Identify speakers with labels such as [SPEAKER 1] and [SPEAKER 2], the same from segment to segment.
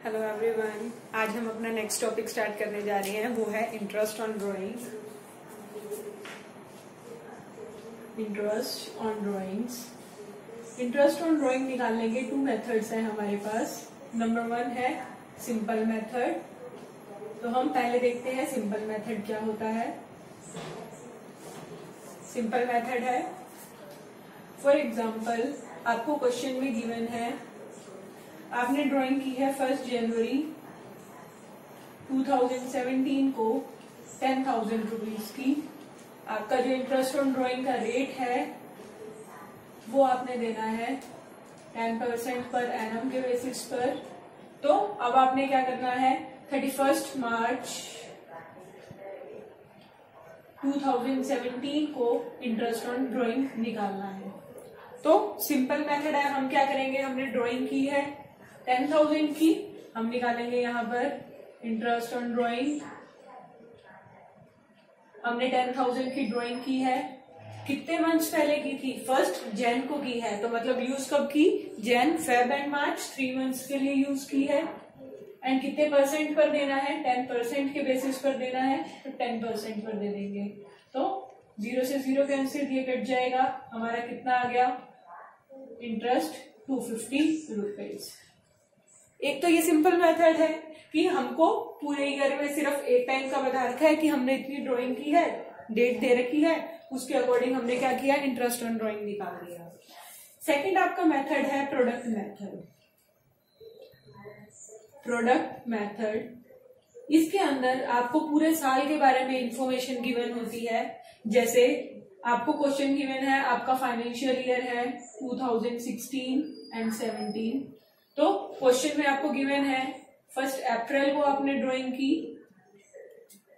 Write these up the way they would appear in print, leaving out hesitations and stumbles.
[SPEAKER 1] Hello everyone, आज हम अपना नेक्स्ट टॉपिक स्टार्ट करने जा रहे हैं, वो है interest on drawings. Interest on drawings. Interest on drawing निकालने के टू मेथड्स हैं हमारे पास। नंबर 1 है सिंपल मेथड। तो हम पहले देखते हैं सिंपल मेथड क्या होता है। सिंपल मेथड है, फॉर एग्जाम्पल आपको क्वेश्चन में गिवन है, आपने ड्राइंग की है 1 जनवरी 2017 को 10,000 रुपीज की। आपका जो इंटरेस्ट ऑन ड्राइंग का रेट है वो आपने देना है 10% पर एनम के बेसिस पर। तो अब आपने क्या करना है, 31 मार्च 2017 को इंटरेस्ट ऑन ड्राइंग निकालना है। तो सिंपल मेथड है, हम क्या करेंगे, हमने ड्राइंग की है 10,000 की, हम निकालेंगे यहाँ पर इंटरेस्ट ऑन ड्राइंग। हमने 10,000 की ड्राइंग की है, कितने मंथ्स पहले की थी, 1 जैन को की है। तो मतलब यूज कब की, Jain, Feb and March, 3 months के लिए यूज की है। एंड कितने परसेंट पर देना है, 10% के बेसिस पर देना है, तो 10% पर दे देंगे। तो 0 से 0 कैंसिल, ये कट जाएगा, हमारा कितना आ गया, इंटरेस्ट 250 रुपीज। एक तो ये सिंपल मेथड है कि हमको पूरे ईयर में सिर्फ एक टाइम का बता रखा है कि हमने इतनी ड्राइंग की है, डेट दे रखी है, उसके अकॉर्डिंग हमने क्या किया, इंटरेस्ट ऑन ड्राइंग निकाल दिया। सेकंड आपका मेथड है प्रोडक्ट मेथड। प्रोडक्ट मेथड, इसके अंदर आपको पूरे साल के बारे में इंफॉर्मेशन गिवन होती है। जैसे आपको क्वेश्चन गिवन है, आपका फाइनेंशियल ईयर है 2016 एंड 17। तो क्वेश्चन में आपको गिवन है 1 अप्रैल को आपने ड्राइंग की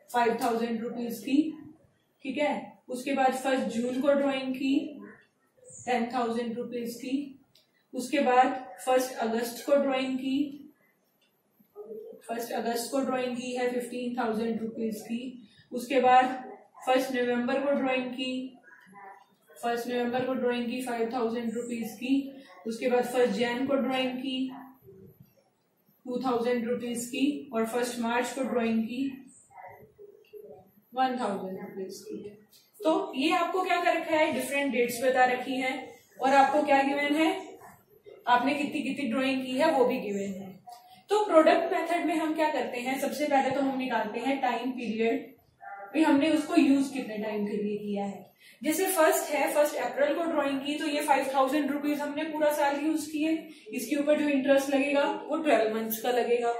[SPEAKER 1] 5,000 रुपीज की, ठीक है। उसके बाद 1 जून को ड्राइंग की 10,000 रुपीज की। उसके बाद 1 अगस्त को ड्राइंग की, 1 अगस्त को ड्राइंग की है 15,000 रुपीज की। उसके बाद 1 नवंबर को ड्राइंग की, 1 नवंबर को ड्राइंग की 5,000 रुपीज की। उसके बाद 1 जैन को ड्राइंग की 2,000 रुपीज की, और 1 मार्च को ड्राइंग की 1,000 रुपीज की। तो ये आपको क्या कर रखा है, डिफरेंट डेट्स बता रखी हैं, और आपको क्या गिवन है, आपने कितनी कितनी ड्राइंग की है वो भी गिवन है। तो प्रोडक्ट मेथड में हम क्या करते हैं, सबसे पहले तो हम निकालते हैं टाइम पीरियड, भाई हमने उसको यूज कितने टाइम के लिए किया है। जैसे 1 अप्रैल को ड्राइंग की, तो ये 5,000 रुपीज हमने पूरा साल यूज किए। इसके ऊपर जो इंटरेस्ट लगेगा वो 12 मंथ्स का लगेगा।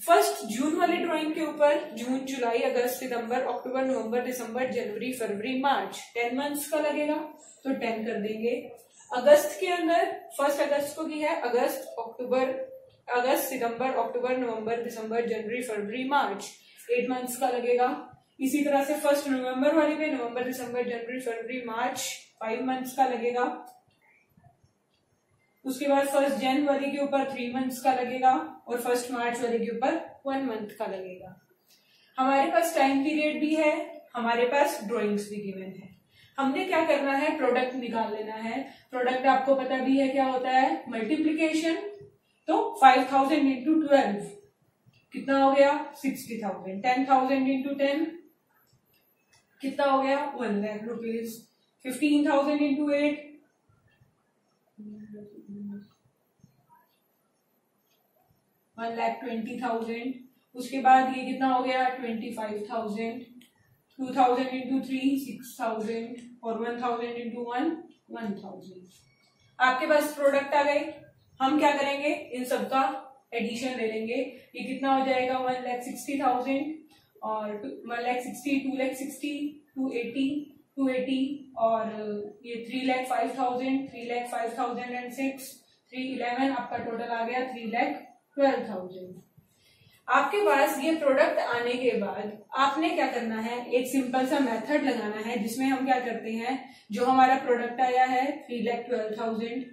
[SPEAKER 1] 1 जून वाली ड्राइंग के ऊपर जून, जुलाई, अगस्त, सितंबर, अक्टूबर, नवंबर, दिसंबर, जनवरी, फरवरी, मार्च 10 मंथ्स का लगेगा, तो 10 कर देंगे। अगस्त के अंदर 1 अगस्त को की है, अगस्त, सितंबर, अक्टूबर, नवंबर, दिसंबर, जनवरी, फरवरी, मार्च 8 मंथ्स का लगेगा। इसी तरह से 1 नवंबर वाली पे नवंबर, दिसंबर, जनवरी, फरवरी, मार्च 5 मंथ्स का लगेगा। उसके बाद 1 जैन वाली के ऊपर 3 मंथ्स का लगेगा, और 1 मार्च वाली के ऊपर 1 मंथ का लगेगा। हमारे पास टाइम पीरियड भी है, हमारे पास ड्राइंग्स भी गिवन है। हमने क्या करना है, प्रोडक्ट निकाल लेना है। प्रोडक्ट आपको पता भी है क्या होता है, मल्टीप्लीकेशन। तो 5,000 इंटू 12 कितना हो गया, 60,000। 10,000 इंटू 10 कितना हो गया, 1 लाख रुपीज। 15,000 इंटू 8 1,20,000। उसके बाद ये कितना हो गया, 25,000। 2,000 इंटू 3 6,000, और 1,000 इंटू 1 1,000। आपके पास प्रोडक्ट आ गए। हम क्या करेंगे, इन सबका एडिशन ले लेंगे। ये कितना हो जाएगा, 1,60,000 और 1,60,000, 2,60,000, 280, 280, और ये 3,05,000, 3,05,006, 311, आपका टोटल आ गया 3,12,000। आपके पास ये प्रोडक्ट आने के बाद आपने क्या करना है, एक सिंपल सा मेथड लगाना है, जिसमें हम क्या करते हैं, जो हमारा प्रोडक्ट आया है 3,12,000,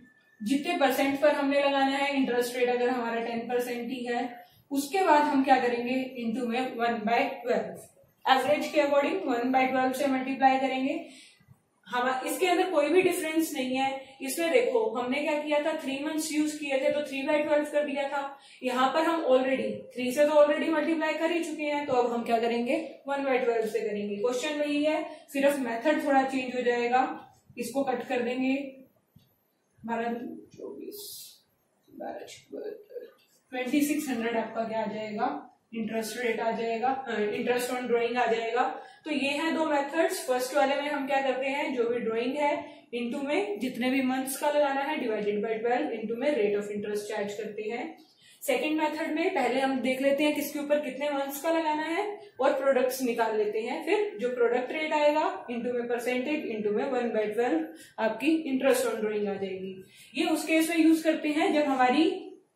[SPEAKER 1] जितने परसेंट पर हमने लगाना है, इंटरेस्ट रेट अगर हमारा 10% ही है, उसके बाद हम क्या करेंगे, इंटू में 1/12, एवरेज के अकॉर्डिंग 1/12 से मल्टीप्लाई करेंगे। हम इसके अंदर कोई भी डिफरेंस नहीं है। इसमें देखो हमने क्या किया था, 3 मंथ्स यूज किए थे तो 3/12 कर दिया था। यहाँ पर हम ऑलरेडी 3 से तो ऑलरेडी मल्टीप्लाई कर ही चुके हैं, तो अब हम क्या करेंगे 1/12 से करेंगे। क्वेश्चन वही है, सिर्फ मेथड थोड़ा चेंज हो जाएगा। इसको कट कर देंगे, 2600 आपका क्या आ जाएगा, इंटरेस्ट रेट आ जाएगा, इंटरेस्ट ऑन ड्राइंग आ जाएगा। तो ये है दो मेथड्स। फर्स्ट वाले में हम क्या करते हैं, जो भी ड्राइंग है इनटू में जितने भी मंथ्स का लगाना है डिवाइडेड बाय 12 इनटू में रेट ऑफ इंटरेस्ट चार्ज करते हैं। सेकंड मेथड में पहले हम देख लेते हैं किसके ऊपर कितने मंथ्स का लगाना है और प्रोडक्ट्स निकाल लेते हैं, फिर जो प्रोडक्ट रेट आएगा इनटू में परसेंटेज इनटू में 1/12 आपकी इंटरेस्ट ऑन ड्राइंग आ जाएगी। ये उस केस में यूज करते हैं जब हमारी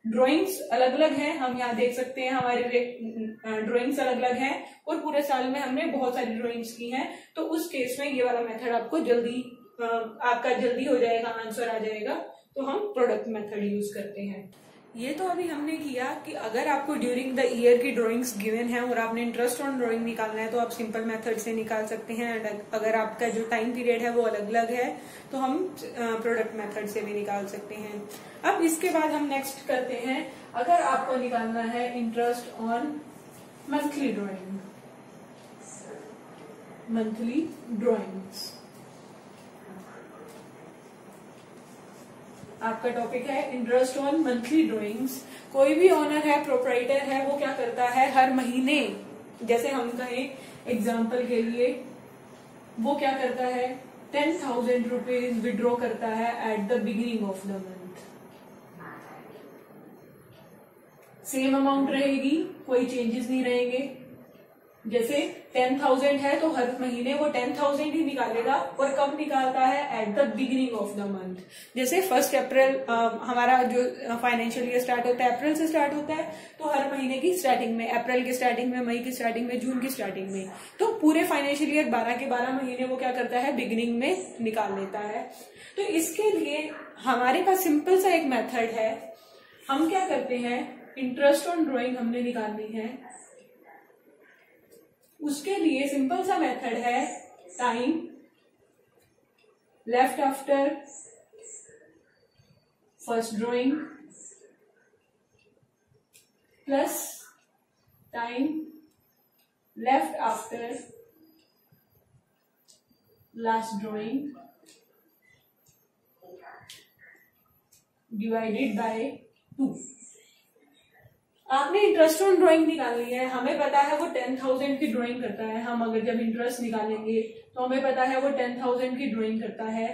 [SPEAKER 1] ड्राइंग्स अलग अलग हैं। हम यहाँ देख सकते हैं हमारी ड्राइंग्स अलग अलग हैं और पूरे साल में हमने बहुत सारी ड्राइंग्स की हैं, तो उस केस में ये वाला मेथड आपको जल्दी आपका जल्दी हो जाएगा, आंसर आ जाएगा। तो हम प्रोडक्ट मेथड यूज करते हैं। ये तो अभी हमने किया कि अगर आपको ड्यूरिंग द ईयर की ड्राइंग्स गिवन है और आपने इंटरेस्ट ऑन ड्राइंग निकालना है तो आप सिंपल मेथड से निकाल सकते हैं। अगर आपका जो टाइम पीरियड है वो अलग अलग है तो हम प्रोडक्ट मेथड से भी निकाल सकते हैं। अब इसके बाद हम नेक्स्ट करते हैं, अगर आपको निकालना है interest on monthly drawing, monthly drawings आपका टॉपिक है इंटरेस्ट ऑन मंथली ड्राइंग्स। कोई भी ओनर है, प्रोप्राइटर है, वो क्या करता है हर महीने, जैसे हम कहें एग्जाम्पल के लिए, वो क्या करता है 10,000 रुपीज विड्रॉ करता है at the beginning of the month. Same amount रहेगी, कोई चेंजेस नहीं रहेंगे। जैसे 10,000 है तो हर महीने वो 10,000 ही निकालेगा, और कब निकालता है at the beginning of the month. जैसे 1 अप्रैल हमारा जो फाइनेंशियल ईयर स्टार्ट होता है अप्रैल से स्टार्ट होता है, तो हर महीने की स्टार्टिंग में, अप्रैल की स्टार्टिंग में, मई की स्टार्टिंग में, जून की स्टार्टिंग में, तो पूरे फाइनेंशियल ईयर 12 के 12 महीने वो क्या करता है बिगिनिंग में निकाल लेता है। तो इसके लिए हमारे पास सिंपल सा एक मेथड है। हम क्या करते हैं, इंटरेस्ट ऑन ड्राइंग हमने निकालनी है, उसके लिए सिंपल सा मेथड है time left after first drawing plus time left after last drawing divided by 2। आपने इंटरेस्ट ऑन ड्राइंग निकालनी है, हमें पता है वो 10,000 की ड्राइंग करता है। हम अगर जब इंटरेस्ट निकालेंगे तो हमें पता है वो 10,000 की ड्राइंग करता है,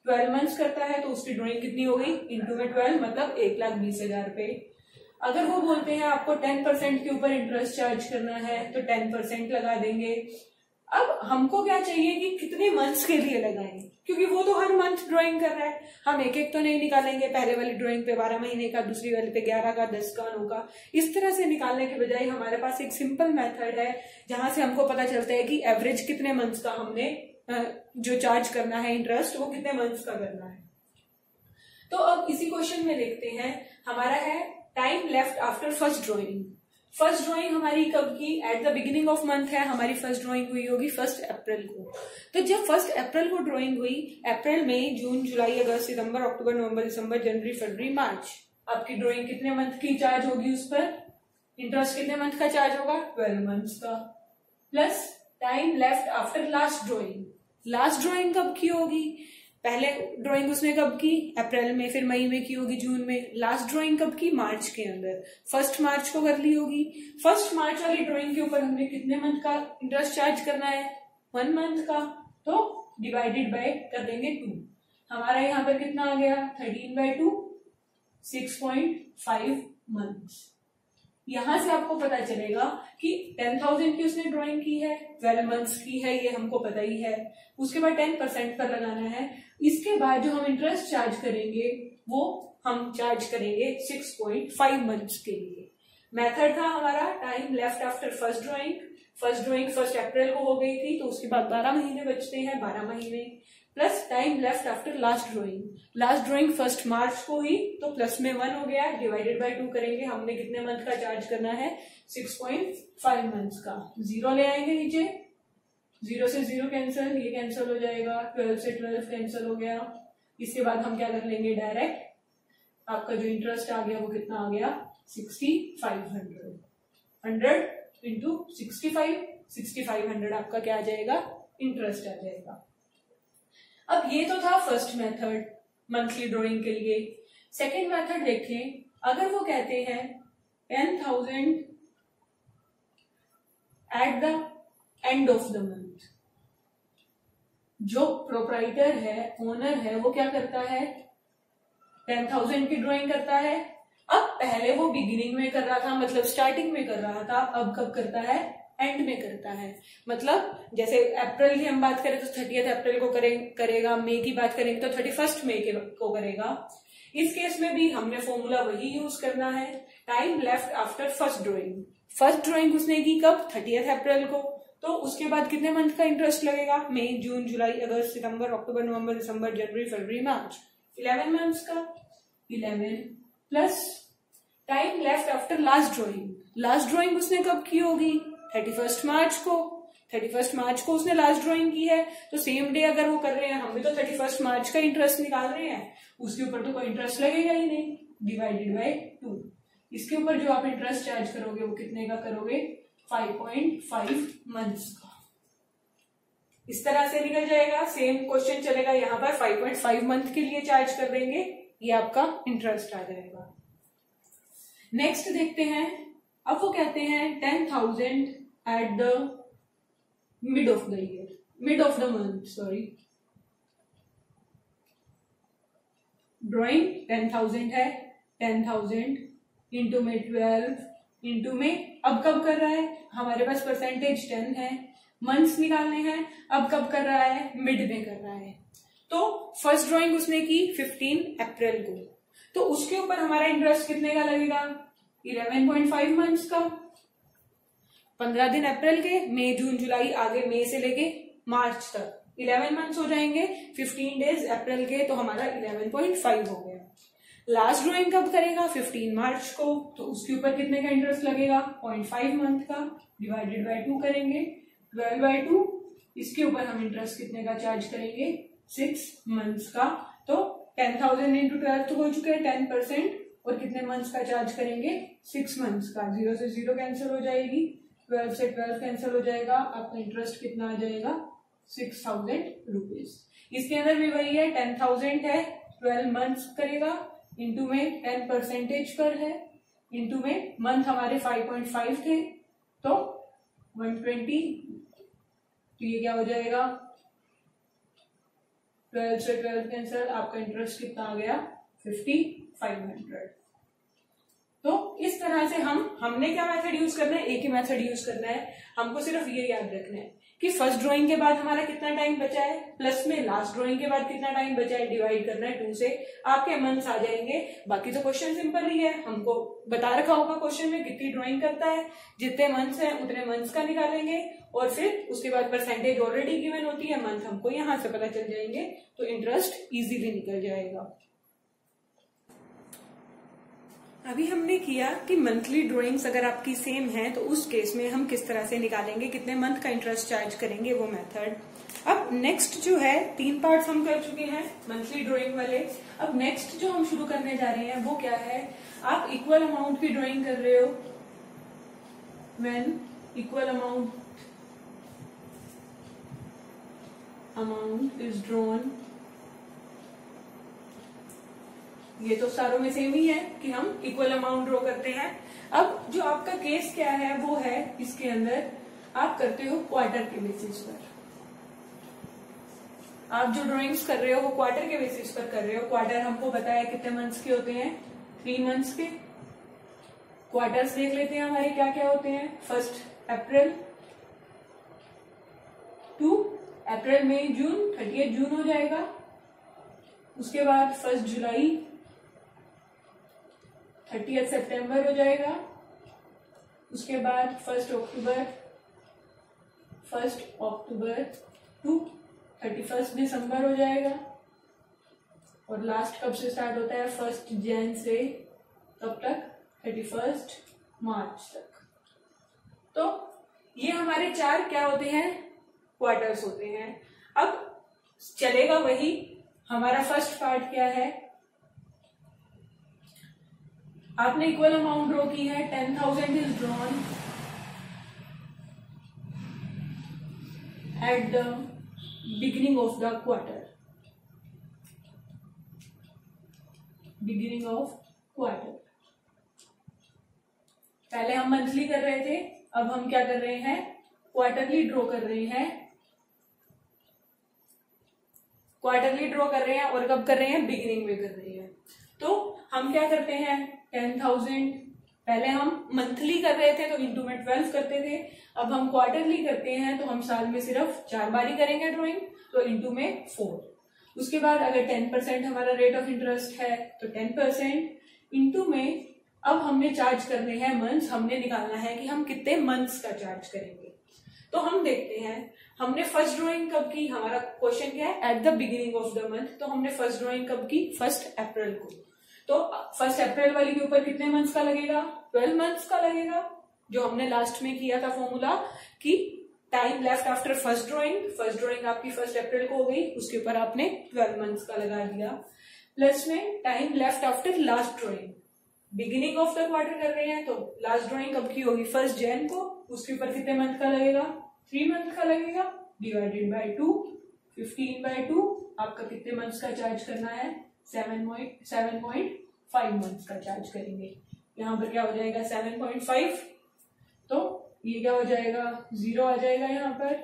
[SPEAKER 1] 12 मंथ्स करता है, तो उसकी ड्राइंग कितनी हो गई इंटू में 12 मतलब 1,20,000 रुपए। अगर वो बोलते हैं आपको 10% के ऊपर इंटरेस्ट चार्ज करना है तो 10% लगा देंगे। अब हमको क्या चाहिए कि कितने मंथ्स के लिए लगाएं, क्योंकि वो तो हर मंथ ड्राइंग कर रहा है। हम एक एक तो नहीं निकालेंगे, पहले वाली ड्राइंग पे 12 महीने का, दूसरी वाली पे 11 का, 10 का, 9 का, इस तरह से निकालने के बजाय हमारे पास एक सिंपल मेथड है जहां से हमको पता चलता है कि एवरेज कितने मंथ्स का हमने जो चार्ज करना है इंटरेस्ट वो कितने मंथ्स का करना है। तो अब इसी क्वेश्चन में देखते हैं, हमारा है time left after first drawing. First drawing हमारी कब की, at the beginning of month है, हमारी फर्स्ट ड्राइंग हुई होगी 1 अप्रैल को। तो जब 1 अप्रैल को ड्राइंग हुई, अप्रैल मई जून जुलाई अगस्त सितंबर अक्टूबर नवंबर दिसंबर जनवरी फरवरी मार्च, आपकी ड्राइंग कितने मंथ की चार्ज होगी, उस पर इंटरेस्ट कितने मंथ का चार्ज होगा 12 मंथ्स का, plus time left after last drawing. Last drawing कब की होगी, पहले ड्राइंग उसने कब की अप्रैल में, फिर मई में की होगी, जून में। लास्ट ड्राइंग कब की, मार्च के अंदर, 1 मार्च को कर ली होगी। 1 मार्च वाली ड्राइंग के ऊपर हमने कितने मंथ का इंटरेस्ट चार्ज करना है 1 मंथ का, तो डिवाइडेड बाय कर देंगे 2। हमारा यहाँ पर कितना आ गया 13/2 6.5 मंथ्स। यहां से आपको पता चलेगा कि 10,000 की उसने ड्राइंग की है, 12 मंथ्स की है, ये हमको पता ही है। उसके बाद 10% पर लगाना है। इसके बाद जो हम इंटरेस्ट चार्ज करेंगे वो हम चार्ज करेंगे 6.5 मंथ्स के लिए। मेथड था हमारा time left after first drawing. First drawing 1 अप्रैल को हो गई थी, तो उसके बाद 12 महीने बचते हैं, 12 महीने plus time left after last drawing. Last drawing 1 मार्च को ही, तो प्लस में 1 हो गया, डिवाइडेड बाय 2 करेंगे। हमने कितने मंथ का चार्ज करना है 6.5 मंथ्स का, 0 ले आएंगे नीचे, 0 से 0 कैंसिल, ये कैंसिल हो जाएगा, 12 से 12 कैंसिल हो गया। इसके बाद हम क्या कर लेंगे, डायरेक्ट आपका जो इंटरेस्ट आ गया वो कितना आ गया, 6500। 100 इंटू 6500 आपका क्या आ जाएगा, इंटरेस्ट आ जाएगा। अब ये तो था फर्स्ट मेथड मंथली ड्रॉइंग के लिए। सेकेंड मेथड देखें, अगर वो कहते हैं 10,000 at the end of the month, जो प्रोप्राइटर है, ओनर है, वो क्या करता है, 10,000 की ड्राइंग करता है। अब पहले वो बिगिनिंग में कर रहा था, मतलब स्टार्टिंग में कर रहा था, अब कब करता है, एंड में करता है। मतलब जैसे अप्रैल की हम बात करें तो 30 अप्रैल को करेगा, मई की बात करेंगे तो 31 मई को करेगा। इस केस में भी हमने फॉर्मूला वही यूज करना है, time left after first drawing. First drawing उसने की कब, 30 अप्रैल को, तो उसके बाद कितने मंथ का इंटरेस्ट लगेगा, मई, जून, जुलाई, अगस्त, सितंबर, अक्टूबर, नवंबर, दिसंबर, जनवरी, फरवरी, मार्च, 11 मंथ्स का। 11 plus time left after last drawing. Last drawing उसने कब की होगी, 31 मार्च को। 31 मार्च को उसने लास्ट ड्राइंग की है, तो सेम डे अगर वो कर रहे हैं, हम भी तो 31 मार्च का इंटरेस्ट निकाल रहे हैं, उसके ऊपर तो कोई इंटरेस्ट लगेगा ही नहीं, डिवाइडेड बाय 2। इसके ऊपर जो आप इंटरेस्ट चार्ज करोगे वो कितने का करोगे, 5.5 मंथ्स का। इस तरह से निकल जाएगा। सेम क्वेश्चन चलेगा यहाँ पर, 5.5 मंथ के लिए चार्ज कर देंगे, ये आपका इंटरेस्ट आ जाएगा। नेक्स्ट देखते हैं, अब वो कहते हैं 10,000 at the mid of the year, mid of the month, sorry. Drawing 10,000 है, 10,000 इंटू में 12 इंटू में, अब कब कर रहा है, हमारे पास परसेंटेज 10 है, मंथ्स निकालने हैं, अब कब कर रहा है, मिड में कर रहा है। तो फर्स्ट ड्राइंग उसने की 15 अप्रैल को, तो उसके ऊपर हमारा इंटरेस्ट कितने का लगेगा, 11.5 मंथ्स का। 15 दिन अप्रैल के, मई, जून, जुलाई, आगे मई से लेके मार्च तक 11 मंथ्स हो जाएंगे, 15 डेज अप्रैल के, तो हमारा 11.5 हो गया। लास्ट ड्राइंग कब करेगा, 15 मार्च को, तो उसके ऊपर कितने का इंटरेस्ट लगेगा, 0.5 मंथ का, डिवाइडेड बाय 2 करेंगे, 12/2। इसके ऊपर हम इंटरेस्ट कितने का चार्ज करेंगे, 6 मंथ्स का। तो 10,000 इंटू 12 तो हो चुके हैं 10%, और कितने मंथ्स का चार्ज करेंगे, 6 मंथ्स का। 0 से 0 कैंसिल हो जाएगी, 12 से 12 कैंसिल हो जाएगा, आपका इंटरेस्ट कितना आ जाएगा, 6,000 रुपीज। इसके अंदर भी वही है, 10,000 है, 12 मंथ्स करेगा, इंटू में 10% पर है, इंटू में मंथ हमारे 5.5 थे, तो 120, तो ये क्या हो जाएगा, 12 से 12 कैंसिल, आपका इंटरेस्ट कितना आ गया, 5,500। तो इस तरह से हमने क्या मेथड यूज करना है, एक ही मेथड यूज करना है। हमको सिर्फ ये याद रखना है कि फर्स्ट ड्राइंग के बाद हमारा कितना टाइम बचा है, प्लस में लास्ट ड्राइंग के बाद कितना टाइम बचा है, डिवाइड करना है 2 से, आपके मंथ्स आ जाएंगे। बाकी तो क्वेश्चन सिंपल ही है, हमको बता रखा होगा क्वेश्चन में कितनी ड्राइंग करता है, जितने मंथ्स हैं उतने मंथ्स का निकालेंगे, और फिर उसके बाद परसेंटेज ऑलरेडी गिवन होती है, मंथ हमको यहां से पता चल जाएंगे, तो इंटरेस्ट इजीली निकल जाएगा। अभी हमने किया कि मंथली ड्राइंग्स अगर आपकी सेम है तो उस केस में हम किस तरह से निकालेंगे, कितने मंथ का इंटरेस्ट चार्ज करेंगे, वो मेथड। अब नेक्स्ट जो है, 3 पार्ट्स हम कर चुके हैं मंथली ड्राइंग वाले। अब नेक्स्ट जो हम शुरू करने जा रहे हैं वो क्या है, आप इक्वल अमाउंट की ड्राइंग कर रहे हो, when equal amount is drawn. ये तो सारों में सेम ही है कि हम इक्वल अमाउंट ड्रॉ करते हैं। अब जो आपका केस क्या है वो है, इसके अंदर आप करते हो क्वार्टर के बेसिस पर। आप जो ड्राइंग्स कर रहे हो वो क्वार्टर के बेसिस पर कर रहे हो। क्वार्टर हमको बताया कितने मंथ्स के होते हैं, 3 मंथ्स के। क्वार्टर्स देख लेते हैं हमारे क्या क्या होते हैं। 1 अप्रैल टू अप्रैल, मई, जून, 30 जून हो जाएगा। उसके बाद 1 जुलाई, 30 सितंबर हो जाएगा। उसके बाद 1 अक्टूबर टू 31 दिसंबर हो जाएगा। और लास्ट कब से स्टार्ट होता है, 1 जैन से कब तक, 31 मार्च तक। तो ये हमारे 4 क्या होते हैं, क्वार्टर्स होते हैं। अब चलेगा वही, हमारा फर्स्ट पार्ट क्या है, आपने इक्वल अमाउंट ड्रॉ की है, 10,000 is drawn at the beginning of the quarter, beginning of quarter. पहले हम मंथली कर रहे थे, अब हम क्या कर रहे हैं, क्वार्टरली ड्रॉ कर रहे हैं, क्वार्टरली ड्रॉ कर रहे हैं। और कब कर रहे हैं, बिगिनिंग में कर रहे हैं। तो हम क्या करते हैं, 10,000 पहले हम मंथली कर रहे थे तो इंटू में 12 करते थे, अब हम क्वार्टरली करते हैं तो हम साल में सिर्फ 4 बार ही करेंगे ड्रॉइंग, तो इंटू में 4। उसके बाद अगर 10% हमारा रेट ऑफ इंटरेस्ट है तो 10% इंटू में, अब हमने चार्ज करने हैं मंथ्स, हमने निकालना है कि हम कितने मंथ्स का चार्ज करेंगे। तो हम देखते हैं हमने फर्स्ट ड्राइंग कब की, हमारा क्वेश्चन क्या है, at the beginning of the month. तो हमने फर्स्ट ड्राइंग कब की, 1 अप्रैल को। तो 1 अप्रैल वाली के ऊपर कितने मंथ्स का लगेगा, 12 मंथ्स का लगेगा, जो हमने लास्ट में किया था फॉर्मूला कि time left after first drawing आपकी 1 अप्रैल को हो गई, उसके ऊपर आपने 12 मंथ्स का लगा दिया, प्लस में time left after last drawing, beginning of the quarter कर रहे हैं तो लास्ट ड्राइंग कब की होगी, 1 जनवरी को, उसके ऊपर कितने मंथ का लगेगा, 3 मंथ का लगेगा, डिवाइडेड बाय 2, 15/2, आपका कितने मंथ्स का चार्ज करना है, 7.5 मंथ्स का चार्ज करेंगे। यहाँ पर क्या हो जाएगा 7.5, तो ये क्या हो जाएगा, 0 आ जाएगा यहाँ पर।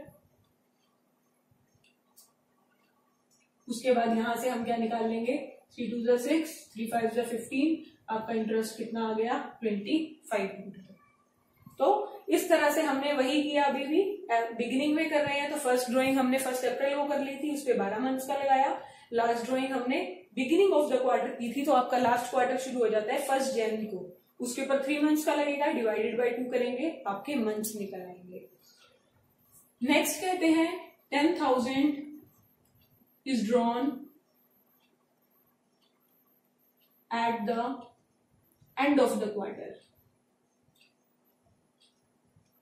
[SPEAKER 1] उसके बाद यहां से हम क्या निकाल लेंगे, 3 2 = 6, 3 5 = 15, आपका इंटरेस्ट कितना आ गया, 2500। तो इस तरह से हमने वही किया, अभी भी बिगिनिंग में कर रहे हैं तो फर्स्ट ड्राइंग हमने 1 अप्रैल को कर ली थी, उस पर 12 मंथ्स का लगाया। लास्ट ड्राइंग हमने बिगिनिंग ऑफ द क्वार्टर की थी, तो आपका लास्ट क्वार्टर शुरू हो जाता है 1 जनवरी को, उसके ऊपर 3 मंथ्स का लगेगा, डिवाइडेड बाय 2 करेंगे, आपके मंथ्स निकल आएंगे। नेक्स्ट कहते हैं 10,000 is drawn at the end of the quarter.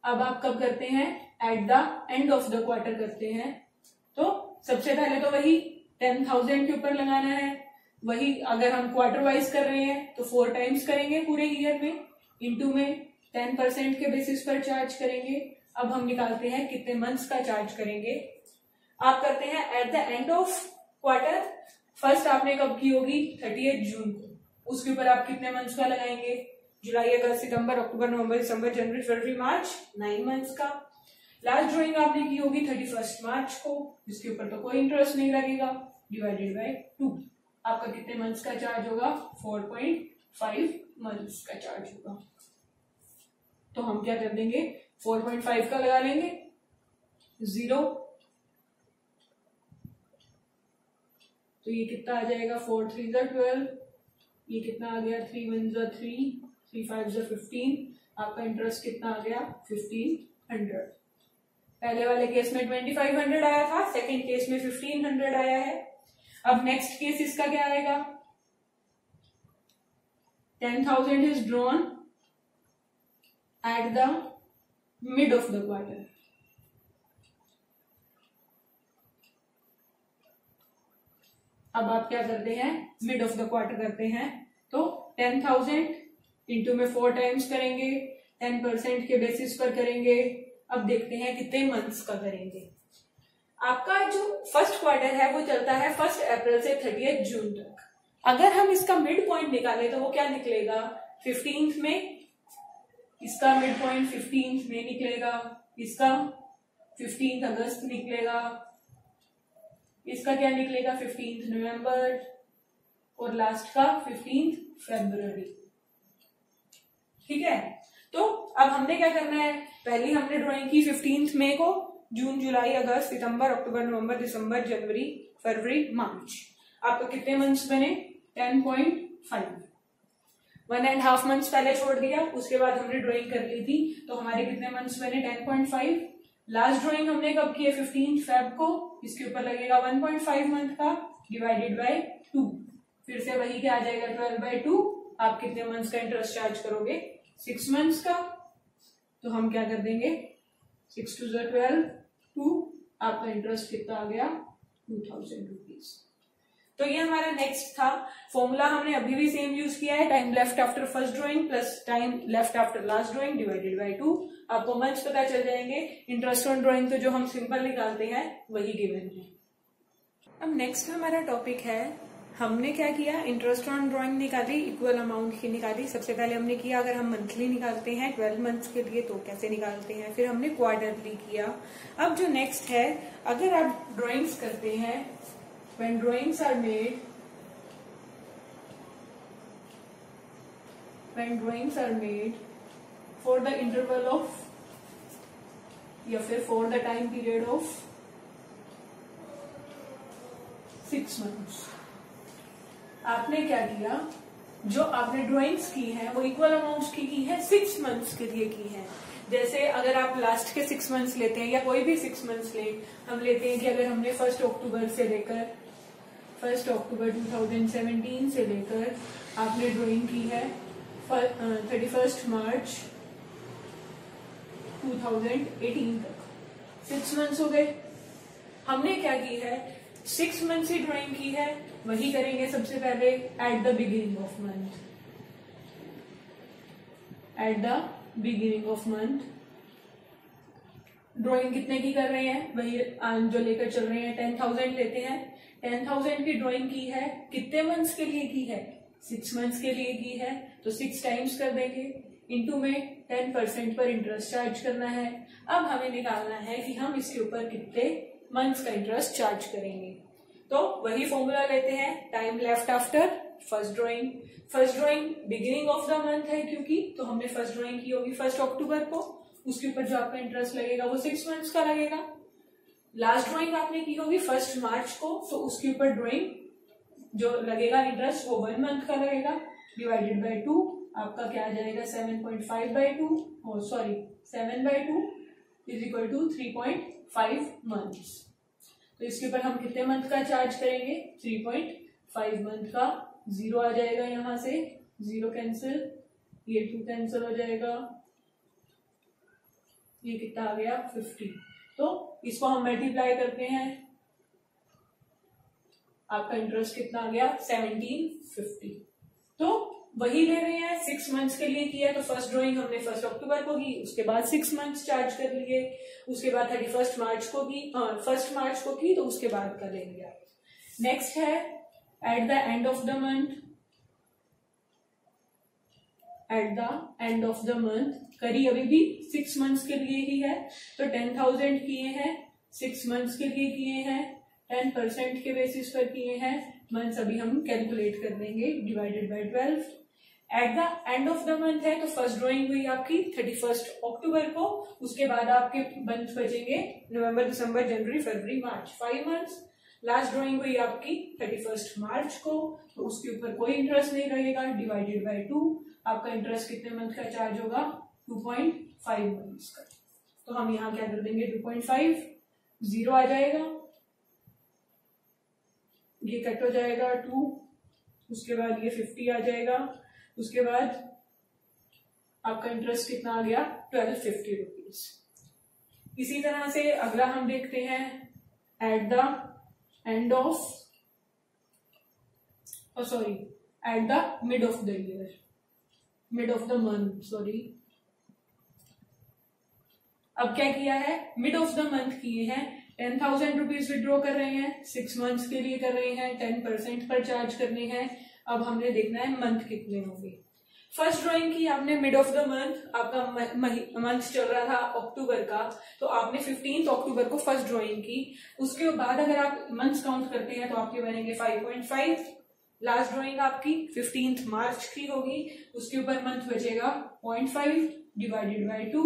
[SPEAKER 1] अब आप कब करते हैं, at the end of the quarter करते हैं। तो सबसे पहले तो वही 10,000 के ऊपर लगाना है, वही अगर हम क्वार्टर वाइज कर रहे हैं तो 4 टाइम्स करेंगे पूरे ईयर में, इंटू में 10% के बेसिस पर चार्ज करेंगे। अब हम निकालते हैं कितने मंथ्स का चार्ज करेंगे। आप करते हैं at the end of quarter, first आपने कब की होगी, 30 जून को, उसके ऊपर आप कितने मंथ्स का लगाएंगे, जुलाई अगस्त सितंबर अक्टूबर नवंबर दिसंबर जनवरी फरवरी मार्च, 9 मंथ्स का। लास्ट ड्राइंग आपने की होगी 31 मार्च को, जिसके ऊपर तो कोई इंटरेस्ट नहीं लगेगा, डिवाइडेड बाय 2, आपका कितने मंथ्स का चार्ज होगा, 4.5 मंथ्स का चार्ज होगा। तो हम क्या कर देंगे, 4.5 का लगा लेंगे, 0, तो ये कितना आ जाएगा, 4 3 = 12, ये कितना आ गया, 3 1 = 3, 3 5 = 15, आपका इंटरेस्ट कितना आ गया, 1500। पहले वाले केस में 2500 आया था, सेकंड केस में 1500 आया है। अब नेक्स्ट केस इसका क्या आएगा, 10,000 is drawn at the mid of the quarter. अब आप क्या करते हैं, मिड ऑफ द क्वार्टर करते हैं, तो 10,000 इंटू में 4 टाइम्स करेंगे, 10% के बेसिस पर करेंगे। अब देखते हैं कितने मंथ्स का करेंगे। आपका जो फर्स्ट क्वार्टर है वो चलता है 1 अप्रैल से 30 जून तक। अगर हम इसका मिड पॉइंट निकालें तो वो क्या निकलेगा, 15th में, इसका मिड पॉइंट 15th में निकलेगा, इसका 15 अगस्त निकलेगा, इसका क्या निकलेगा 15 नवंबर, और लास्ट का 15 फरवरी। ठीक है, तो अब हमने क्या करना है, पहले हमने ड्राइंग की 15 मई को, जून जुलाई अगस्त सितंबर अक्टूबर नवंबर दिसंबर जनवरी फरवरी मार्च, आपको कितने मंथ्स बने, 10.5, 1.5 मंथ्स पहले छोड़ दिया, उसके बाद हमने ड्राइंग कर ली थी, तो हमारे कितने मंथ्स बने, 10.5। लास्ट ड्राइंग हमने कब की है, 15 फेब को, इसके ऊपर लगेगा 1.5 मंथ का, डिवाइडेड बाय 2, फिर से वही क्या आ जाएगा 12/2। आप कितने मंथ्स का इंटरेस्ट चार्ज करोगे, 6 मंथ्स का। तो हम क्या कर देंगे, 6 2 = 12, 2, आपका इंटरेस्ट कितना आ गया 2000 रुपीज। तो ये हमारा नेक्स्ट था। फॉर्मूला हमने अभी भी सेम यूज किया है, time left after first drawing plus time left after last drawing divided by 2। आपको मंथ्स पता चल जाएंगे। इंटरेस्ट ऑन ड्राइंग तो जो हम सिंपल निकालते हैं वही गिवन है। अब नेक्स्ट हमारा टॉपिक है, हमने क्या किया, इंटरेस्ट ऑन ड्राइंग निकाली, इक्वल अमाउंट की निकाली। सबसे पहले हमने किया अगर हम मंथली निकालते हैं 12 मंथ्स के लिए तो कैसे निकालते हैं, फिर हमने क्वार्टरली किया। अब जो नेक्स्ट है, अगर आप ड्राइंग्स करते हैं, when drawings are made for the interval of या फिर for the time period of 6 months, आपने क्या किया, जो आपने ड्राइंग्स की है वो इक्वल अमाउंट्स की है 6 मंथ्स के लिए की है। जैसे अगर आप लास्ट के 6 मंथ्स लेते हैं या कोई भी 6 मंथ्स ले, हम लेते हैं कि अगर हमने 1 अक्टूबर से लेकर 1 अक्टूबर 2017 से लेकर आपने ड्राइंग की है 31 मार्च 2018 तक, 6 मंथ्स हो गए। हमने क्या की है, 6 मंथ से ड्राइंग की है, वही करेंगे सबसे पहले at the beginning of month. At the beginning of month drawing कितने की कर रहे हैं, वही जो लेकर चल रहे हैं, 10,000 लेते हैं। 10,000 की ड्राइंग की है, कितने मंथ्स के लिए की है, 6 मंथ्स के लिए की है, तो 6 टाइम्स कर देंगे, इनटू में 10% पर इंटरेस्ट चार्ज करना है। अब हमें निकालना है कि हम इसके ऊपर कितने मंथ्स का इंटरेस्ट चार्ज करेंगे। तो वही फॉर्मूला लेते हैं, time left after first drawing. First drawing beginning of the month है क्योंकि, तो हमने फर्स्ट ड्राइंग की होगी 1 अक्टूबर को, उसके ऊपर जो आपका इंटरेस्ट लगेगा वो 6 मंथ्स का लगेगा। लास्ट ड्राइंग आपने की होगी 1 मार्च को, तो उसके ऊपर ड्राइंग जो लगेगा इंटरेस्ट वो 1 मंथ का लगेगा, डिवाइडेड बाय 2। आपका क्या आ जाएगा 7.5/2, sorry 7/2 is equal to 3.5 months. तो इसके ऊपर हम कितने मंथ का चार्ज करेंगे, 3.5 मंथ का। 0 आ जाएगा, यहां से 0 कैंसिल, ये 2 कैंसिल हो जाएगा, ये कितना आ गया 50। तो इसको हम मल्टीप्लाई करते हैं, आपका इंटरेस्ट कितना आ गया 1750। तो वही ले रहे हैं, 6 मंथ्स के लिए किया, तो फर्स्ट ड्राइंग हमने 1 अक्टूबर को की, उसके बाद 6 मंथ्स चार्ज कर लिए, उसके बाद 31 मार्च को की, 1 मार्च को की, तो उसके बाद का ले लिया। नेक्स्ट है at the end of the month. At the end of the month करी अभी भी 6 मंथ्स के लिए ही है, तो 10,000 किए हैं, 6 मंथ्स के लिए किए हैं, 10% के बेसिस पर किए हैं, मंथ्स अभी हम कैलकुलेट कर देंगे, divided by 12। At the end of the month है, तो फर्स्ट ड्राइंग हुई आपकी 31 अक्टूबर को, उसके बाद आपके मंथ बचेंगे नवंबर, दिसंबर, जनवरी, फरवरी, मार्च, 5 मंथ्स। लास्ट ड्राइंग हुई आपकी 31 मार्च को, तो उसके ऊपर कोई इंटरेस्ट नहीं रहेगा, डिवाइडेड बाय 2। आपका इंटरेस्ट कितने मंथ का चार्ज होगा, 2.5 मंथ्स का। तो हम यहाँ क्या कर देंगे, 2.5, 0 आ जाएगा, ये कट हो जाएगा 2, उसके बाद ये 50 आ जाएगा, उसके बाद आपका इंटरेस्ट कितना आ गया 1250 रुपीज। इसी तरह से अगला हम देखते हैं, at the end of, sorry at the mid of the year, mid of the month, sorry. अब क्या किया है, मिड ऑफ द मंथ किए हैं, 10,000 रुपीज विड्रॉ कर रहे हैं, 6 मंथ्स के लिए कर रहे हैं, 10% पर चार्ज करने हैं। अब हमने देखना है मंथ कितने होंगे। फर्स्ट ड्राइंग की आपने मिड ऑफ द मंथ, आपका मंथ चल रहा था अक्टूबर का, तो आपने 15 अक्टूबर को फर्स्ट ड्राइंग की, उसके बाद अगर आप मंथ्स काउंट करते हैं तो आपके बनेंगे 5.5। लास्ट ड्राइंग आपकी 15 मार्च की होगी, उसके ऊपर मंथ बचेगा 0.5 डिवाइडेड बाय 2,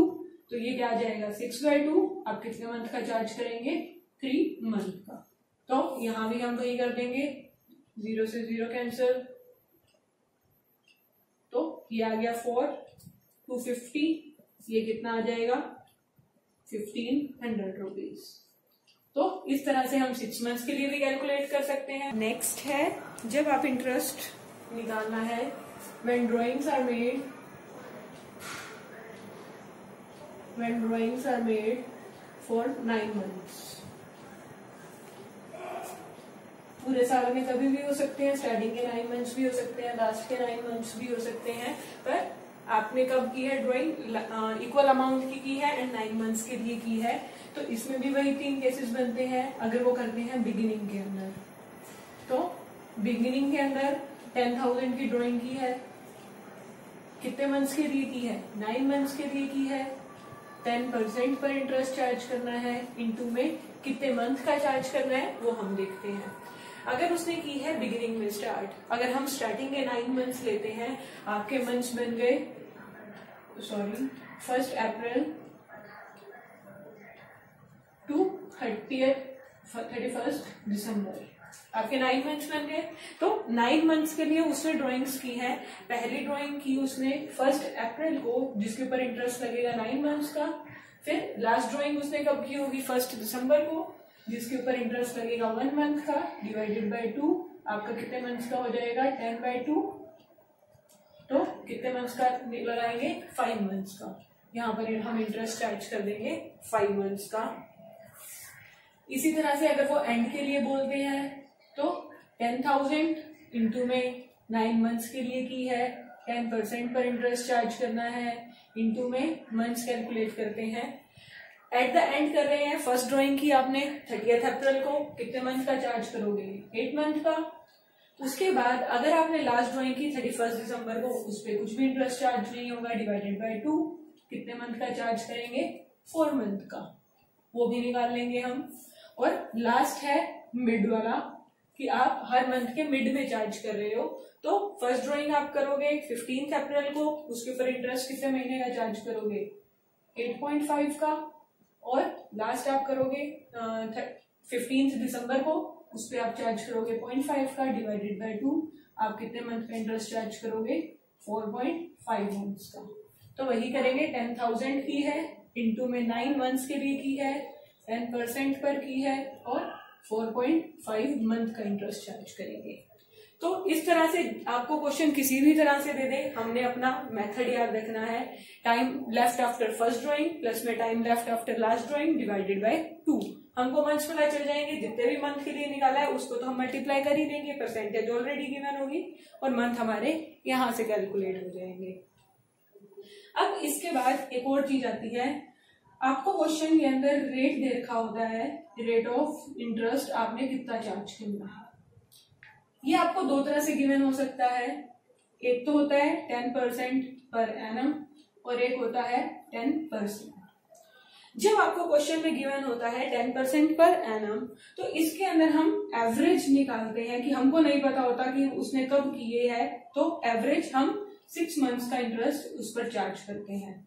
[SPEAKER 1] तो ये क्या आ जाएगा 6/2। आप कितने मंथ का चार्ज करेंगे, 3 मंथ का। तो यहां भी हम वही कर देंगे, 0 से 0 कैंसिल, तो ये आ गया 4, 250, ये कितना आ जाएगा 1500 रुपीज। तो इस तरह से हम 6 मंथ्स के लिए भी कैलकुलेट कर सकते हैं। नेक्स्ट है, जब आप इंटरेस्ट निकालना है, when drawings are made for 9 months, पूरे साल में कभी भी हो सकते हैं, स्टार्टिंग के 9 मंथ्स भी हो सकते हैं, लास्ट के 9 मंथ्स भी हो सकते हैं, पर आपने कब की है ड्राइंग, इक्वल अमाउंट की है एंड 9 मंथ्स के लिए की है, तो इसमें भी वही 3 केसेस बनते हैं अगर वो करते हैं बिगिनिंग के अंदर। तो बिगिनिंग के अंदर 10,000 की ड्राइंग की है, कितने मंथ्स के लिए की है, 9 मंथ्स के लिए की है, 10% पर इंटरेस्ट चार्ज करना है, इनटू में कितने मंथ का चार्ज करना है वो हम देखते हैं। अगर उसने की है बिगिनिंग में स्टार्ट, अगर हम स्टार्टिंग के 9 मंथ्स लेते हैं, आपके मंथ्स बन गए 1 अप्रैल टू 31 दिसंबर, आपके 9 मंथ्स बन गए। तो 9 मंथ्स के लिए उसने ड्राइंग्स की है। पहली ड्राइंग की उसने 1 अप्रैल को, जिसके ऊपर इंटरेस्ट लगेगा 9 मंथ्स का। फिर लास्ट ड्राइंग उसने कब की होगी, 1 दिसंबर को, जिसके ऊपर इंटरेस्ट लगेगा 1 मंथ का, डिवाइडेड बाय 2, आपका कितने मंथ्स का हो जाएगा, 10/2। तो कितने मंथ्स का लगाएंगे, 5 मंथ्स का। यहाँ पर हम इंटरेस्ट चार्ज कर देंगे 5 मंथ्स का। इसी तरह से अगर वो एंड के लिए बोलते हैं तो 10,000 इंटू में 9 मंथ्स के लिए की है, 10% पर इंटरेस्ट चार्ज करना है, इंटू में मंथ्स कैलकुलेट करते हैं। एट द एंड कर रहे हैं, फर्स्ट ड्राइंग की आपने 30 अप्रैल को, कितने मंथ का चार्ज करोगे, 8 मंथ का। उसके बाद अगर आपने लास्ट ड्राइंग की 31 दिसंबर को, उस पर कुछ भी इंटरेस्ट चार्ज नहीं होगा, डिवाइडेड बाय 2, कितने मंथ का चार्ज करेंगे, 4 मंथ का, वो भी निकाल लेंगे हम। और लास्ट है मिड वाला, कि आप हर मंथ के मिड में चार्ज कर रहे हो। तो फर्स्ट ड्राइंग आप करोगे 15 अप्रैल को, उसके ऊपर इंटरेस्ट कितने महीने का चार्ज करोगे, 8.5 का। और लास्ट आप करोगे 15 दिसंबर को, उस पर आप चार्ज करोगे 0.5 का, डिवाइडेड बाय 2, आप कितने मंथ का इंटरेस्ट चार्ज करोगे, 4.5 मंथ्स का। तो वही करेंगे, 10,000 की है, इंटू में 9 मंथ्स के लिए की है, 10% पर की है, और 4.5 मंथ का इंटरेस्ट चार्ज करेंगे। तो इस तरह से आपको क्वेश्चन किसी भी तरह से दे दे, हमने अपना मेथड याद रखना है, time left after first drawing plus में time left after last drawing divided by 2। हमको मंथ्स पता चल जाएंगे, जितने भी मंथ के लिए निकाला है उसको तो हम मल्टीप्लाई कर ही देंगे, परसेंटेज ऑलरेडी गिवन होगी, और मंथ हमारे यहां से कैलकुलेट हो जाएंगे। अब इसके बाद एक और चीज आती है, आपको क्वेश्चन के अंदर रेट दे रखा होता है, रेट ऑफ इंटरेस्ट आपने कितना चार्ज करना है। ये आपको दो तरह से गिवन हो सकता है, एक तो होता है 10% पर एनम, और एक होता है 10%। जब आपको क्वेश्चन में गिवन होता है 10% पर एनम, तो इसके अंदर हम एवरेज निकालते हैं, कि हमको नहीं पता होता कि उसने कब किए है, तो एवरेज हम 6 मंथ्स का इंटरेस्ट उस पर चार्ज करते हैं।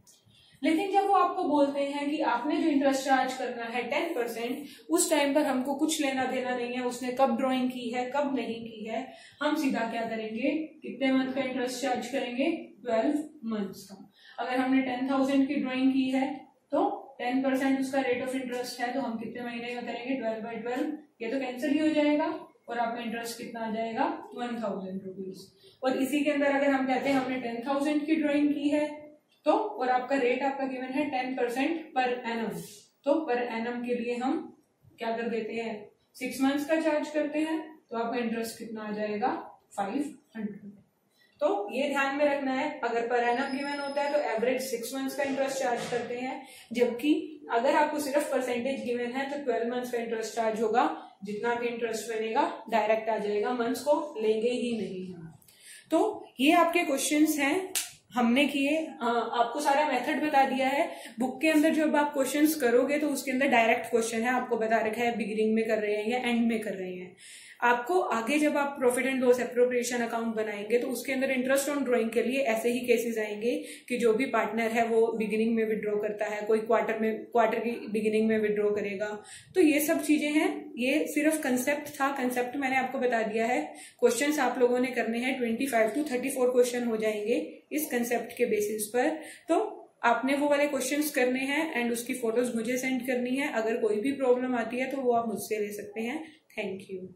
[SPEAKER 1] लेकिन जब वो आपको बोलते हैं कि आपने जो इंटरेस्ट चार्ज करना है 10%, उस टाइम पर हमको कुछ लेना देना नहीं है, उसने कब ड्राइंग की है कब नहीं की है, हम सीधा क्या करेंगे, कितने मंथ का इंटरेस्ट चार्ज करेंगे, 12 मंथ्स का। अगर हमने 10,000 की ड्राइंग की है तो 10% उसका रेट ऑफ इंटरेस्ट है, तो हम कितने महीने का करेंगे, 12/12, ये तो कैंसिल ही हो जाएगा, और आपका इंटरेस्ट कितना आ जाएगा, 1,000 रुपीज। और इसी के अंदर अगर हम कहते हैं हमने 10,000 की ड्राइंग की है, तो और आपका रेट आपका गिवन है 10% पर एनम, तो पर एनम के लिए हम क्या कर देते हैं, 6 मंथ्स का चार्ज करते हैं, तो आपका इंटरेस्ट कितना आ जाएगा, 500। तो ये ध्यान में रखना है, अगर पर एनम गिवन होता है तो एवरेज 6 मंथ्स का इंटरेस्ट चार्ज करते हैं, जबकि अगर आपको सिर्फ परसेंटेज गिवन है तो 12 मंथ्स का इंटरेस्ट चार्ज होगा, जितना भी इंटरेस्ट बनेगा डायरेक्ट आ जाएगा, मंथ्स को लेंगे ही नहीं हम। तो ये आपके क्वेश्चंस हैं, हमने किए, आपको सारा मेथड बता दिया है। बुक के अंदर जब आप क्वेश्चंस करोगे तो उसके अंदर डायरेक्ट क्वेश्चन है, आपको बता रखा है बिगिनिंग में कर रहे हैं या एंड में कर रहे हैं। आपको आगे जब आप profit and loss appropriation account बनाएंगे तो उसके अंदर इंटरेस्ट ऑन ड्राइंग के लिए ऐसे ही केसेस आएंगे कि जो भी पार्टनर है वो बिगिनिंग में विड्रॉ करता है, कोई क्वार्टर की बिगिनिंग में विड्रॉ करेगा। तो ये सब चीजें हैं, ये सिर्फ कंसेप्ट था, कंसेप्ट मैंने आपको बता दिया है। क्वेश्चंस आप लोगों ने करने हैं, 25 to 34 क्वेश्चन हो जाएंगे इस कंसेप्ट के बेसिस पर। तो आपने वो वाले क्वेश्चंस करने हैं एंड उसकी फोटोज मुझे सेंड करनी है। अगर कोई भी प्रॉब्लम आती है तो वो आप मुझसे ले सकते हैं। Thank you.